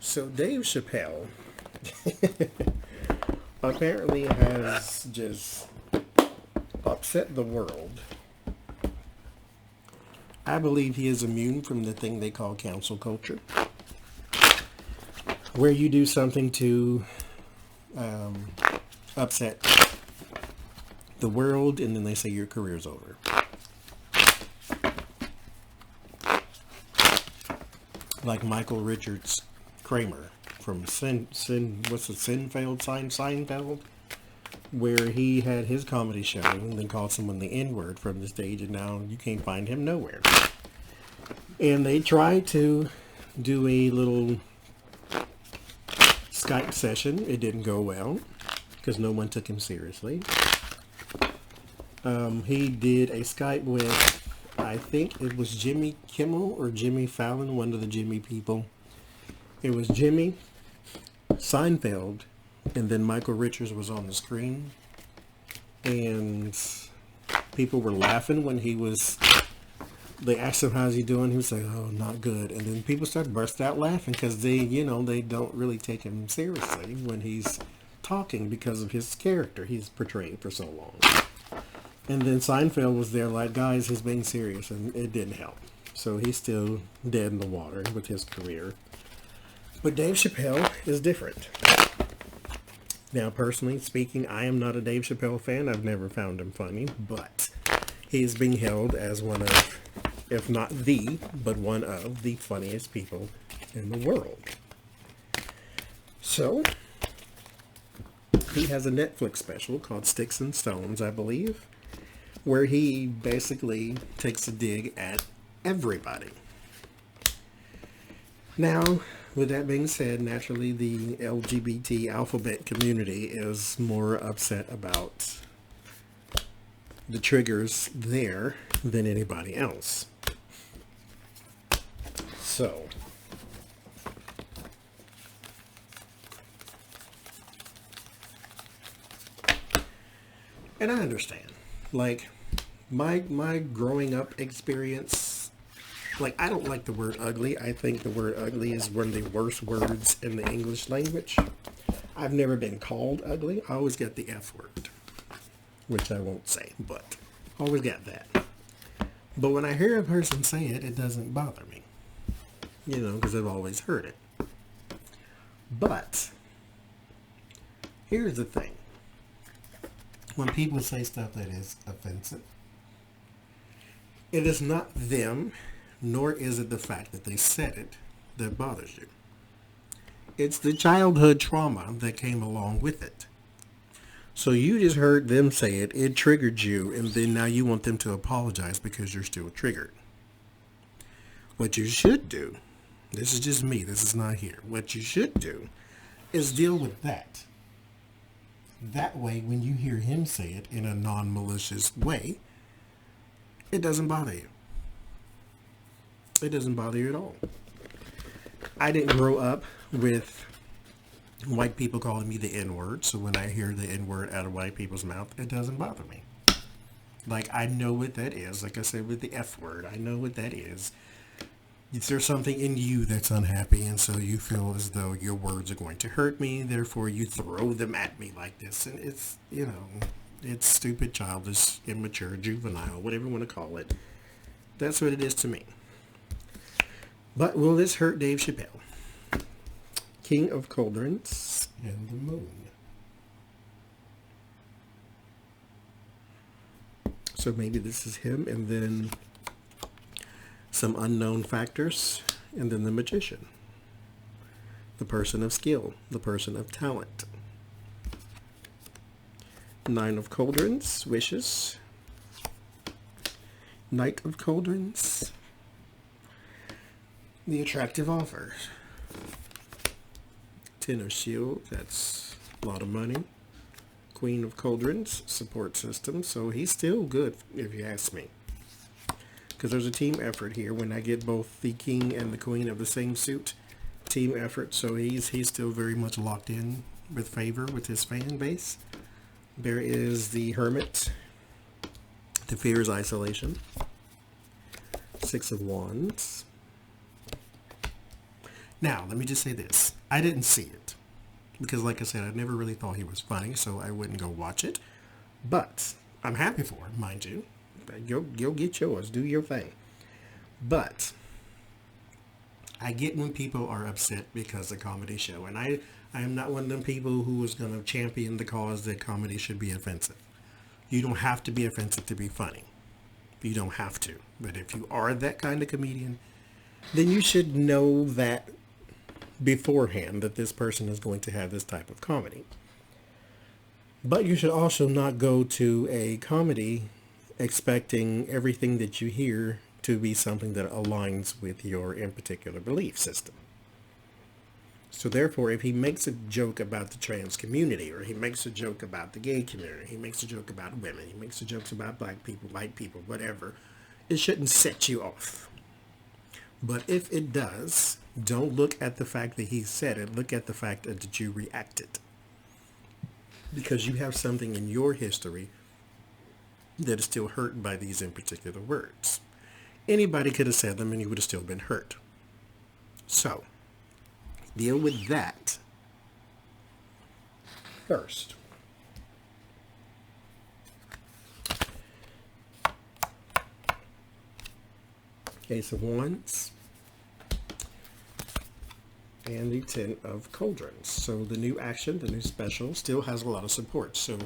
So Dave Chappelle apparently has just upset the world. I believe he is immune from the thing they call cancel culture, where you do something to upset the world and then they say your career's over. Like Michael Richards Kramer from Seinfeld, where he had his comedy show and then called someone the N-word from the stage, and now you can't find him nowhere. And they tried to do a little Skype session. It didn't go well because no one took him seriously. He did a Skype with, I think it was Jimmy Kimmel or Jimmy Fallon, one of the Jimmy people. It was Jimmy, Seinfeld, and then Michael Richards was on the screen. And people were laughing when they asked him, how's he doing? He was like, oh, not good. And then people started burst out laughing because they don't really take him seriously when he's talking because of his character he's portrayed for so long. And then Seinfeld was there like, guys, he's being serious, and it didn't help. So he's still dead in the water with his career. But Dave Chappelle is different. Now, personally speaking, I am not a Dave Chappelle fan. I've never found him funny, but he's being held as one of, if not the, but one of the funniest people in the world. So, he has a Netflix special called Sticks and Stones, I believe, where he basically takes a dig at everybody. Now, with that being said, naturally the LGBT alphabet community is more upset about the triggers there than anybody else. So, and I understand. Like, my growing up experience, like, I don't like the word ugly. I think the word ugly is one of the worst words in the English language. I've never been called ugly. I always get the F word, which I won't say, but I always got that. But when I hear a person say it, it doesn't bother me, because I've always heard it. But here's the thing. When people say stuff that is offensive, it is not them, nor is it the fact that they said it that bothers you. It's the childhood trauma that came along with it. So you just heard them say it, it triggered you, and then now you want them to apologize because you're still triggered. What you should do, this is just me, this is not here. What you should do is deal with that. That way, when you hear him say it in a non-malicious way, it doesn't bother you. It doesn't bother you at all. I didn't grow up with white people calling me the N-word, so when I hear the N-word out of white people's mouth, it doesn't bother me. Like, I know what that is. Like I said with the F word, I know what that is. There's something in you that's unhappy, and so you feel as though your words are going to hurt me, therefore you throw them at me like this. And it's, it's stupid, childish, immature, juvenile, whatever you want to call it. That's what it is to me. But will this hurt Dave Chappelle? King of Cauldrons and the Moon. So maybe this is him, and then some unknown factors, and then the magician, the person of skill, the person of talent. Nine of Cauldrons, wishes. Knight of Cauldrons, the attractive offer. Ten of Shield, that's a lot of money. Queen of Cauldrons, support system, so he's still good if you ask me. Because there's a team effort here. When I get both the king and the queen of the same suit, team effort. So he's still very much locked in with favor with his fan base. There is the hermit. The fear is isolation. Six of Wands. Now, let me just say this. I didn't see it because, like I said, I never really thought he was funny, so I wouldn't go watch it. But I'm happy for him, mind you. You'll get yours. Do your thing. But I get when people are upset because of a comedy show. And I am not one of them people who is going to champion the cause that comedy should be offensive. You don't have to be offensive to be funny. You don't have to. But if you are that kind of comedian, then you should know that beforehand that this person is going to have this type of comedy. But you should also not go to a comedy expecting everything that you hear to be something that aligns with your in particular belief system. So therefore, if he makes a joke about the trans community, or he makes a joke about the gay community, he makes a joke about women, he makes a jokes about black people, white people, whatever, it shouldn't set you off. But if it does, don't look at the fact that he said it. Look at the fact that you reacted. Because you have something in your history that is still hurt by these in particular words. Anybody could have said them and you would have still been hurt. So, deal with that first. Ace of Wands and the Ten of Cauldrons. So the new action, the new special, still has a lot of support. So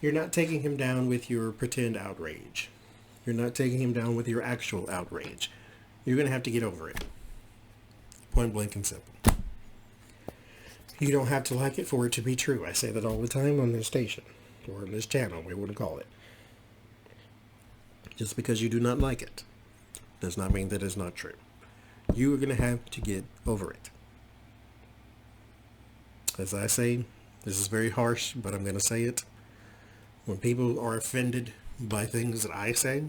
you're not taking him down with your pretend outrage. You're not taking him down with your actual outrage. You're going to have to get over it. Point blank and simple. You don't have to like it for it to be true. I say that all the time on this station, or on this channel, we wouldn't call it. Just because you do not like it does not mean that it's not true. You are going to have to get over it. As I say, this is very harsh, but I'm going to say it. When people are offended by things that I say,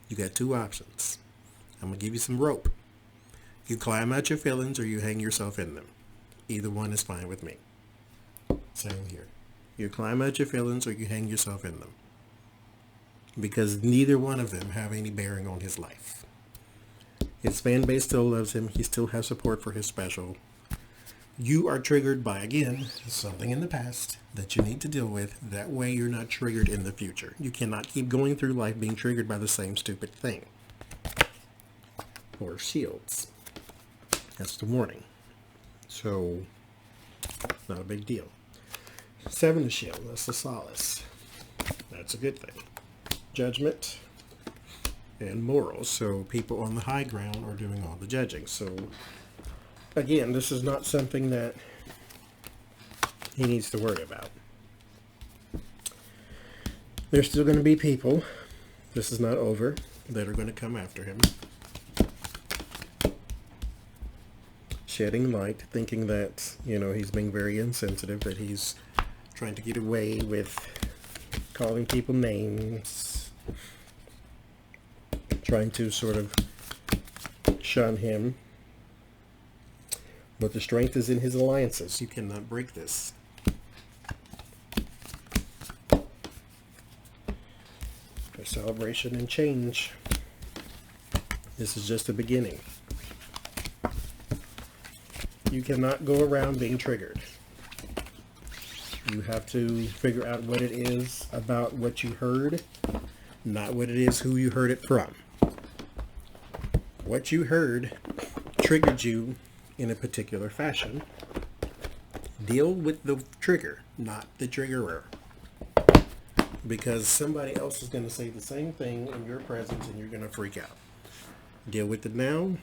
you got two options. I'm going to give you some rope. You climb out your feelings or you hang yourself in them. Either one is fine with me. Same here. You climb out your feelings or you hang yourself in them. Because neither one of them have any bearing on his life. His fan base still loves him. He still has support for his special. You are triggered by, again, something in the past that you need to deal with. That way you're not triggered in the future. You cannot keep going through life being triggered by the same stupid thing. Or shields. That's the warning. So, not a big deal. Seven of shield. That's the solace. That's a good thing. Judgment and morals. So people on the high ground are doing all the judging. So again, this is not something that he needs to worry about. There's still going to be people, this is not over, that are going to come after him. Shedding light, thinking that, he's being very insensitive, that he's trying to get away with calling people names, trying to sort of shun him. But the strength is in his alliances. You cannot break this. A celebration and change. This is just the beginning. You cannot go around being triggered. You have to figure out what it is about what you heard, not what it is who you heard it from. What you heard triggered you in a particular fashion. Deal with the trigger, not the triggerer. Because somebody else is going to say the same thing in your presence and you're going to freak out. Deal with it now.